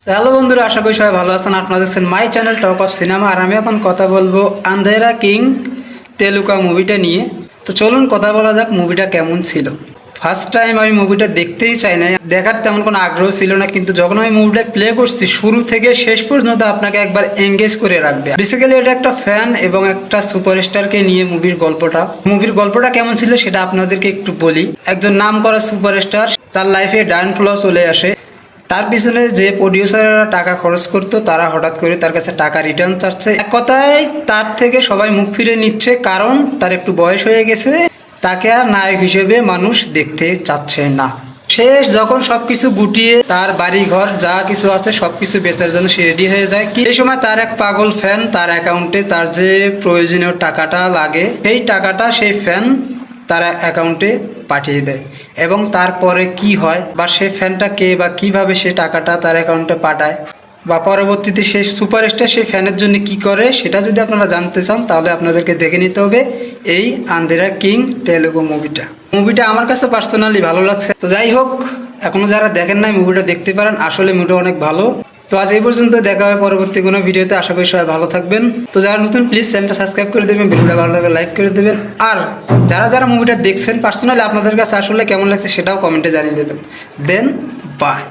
Hello বন্ধুরা, আশা করি সবাই ভালো আছেন। আপনারা দেখছেন my channel Talk of Cinema. আর আমি এখন কথা বলবো আন্ধেরা কিং তেলুকা মুভিটা নিয়ে। তো চলুন কথা বলা যাক মুভিটা কেমন ছিল। ফার্স্ট টাইম আমি মুভিটা দেখতেই চাই না, দেখার তেমন কোনো আগ্রহ ছিল না, কিন্তু যখন আমি মুভিটা প্লে করছি শুরু থেকে শেষ পর্যন্ত আপনাকে একবার এঙ্গেজ করে রাখবে। বেসিক্যালি এটা একটা ফ্যান এবং একটা সুপারস্টারকে নিয়ে মুভির গল্পটা কেমন ছিল সেটা আপনাদেরকে একটু বলি। একজন নাম করা সুপারস্টার, তার লাইফে ডাউনফল চলে আসে। তার পিছনে যে প্রডিউসাররা টাকা খরচ করতো তারা হঠাৎ করে তার কাছে টাকা রিটার্ন চাচ্ছে। এক কথায় তার থেকে সবাই মুখ ফিরে নিচ্ছে, কারণ তার একটু বয়স হয়ে গেছে, তাকে আর নায়ক হিসেবে মানুষ দেখতে চাচ্ছে না। শেষ যখন সবকিছু গুটিয়ে তার বাড়ি ঘর যা কিছু আছে সবকিছু বেচার জন্য সে রেডি হয়ে যায়, কি এই সময় তার এক পাগল ফ্যান তার অ্যাকাউন্টে তার যে প্রয়োজনীয় টাকাটা লাগে সেই টাকাটা সেই ফ্যান তার অ্যাকাউন্টে পাঠিয়ে দেয়। এবং তারপরে কি হয় বা সে ফ্যানটা কে বা কিভাবে সে টাকাটা তার অ্যাকাউন্টে পাঠায় বা পরবর্তীতে সে সুপারস্টার সেই ফ্যানের জন্য কি করে, সেটা যদি আপনারা জানতে চান তাহলে আপনাদেরকে দেখে নিতে হবে এই আন্ধেরা কিং তেলুগু মুভিটা আমার কাছে পার্সোনালি ভালো লাগছে। তো যাই হোক, এখনো যারা দেখেন নাই মুভিটা দেখতে পারেন, আসলে মুভিটা অনেক ভালো। তো আজ এই পর্যন্ত, দেখা হবে পরবর্তী কোনো ভিডিওতে। আশা করি সবাই ভালো থাকবেন। তো যারা নতুন প্লিজ চ্যানেলটা সাবস্ক্রাইব করে দেবেন, ভিডিওটা ভালো লাগলে লাইক করে দেবেন। আর যারা যারা মুভিটা দেখছেন পার্সোনালি আপনাদের কাছে আসলে কেমন লাগছে সেটাও কমেন্টে জানিয়ে দেবেন। দেন বাই।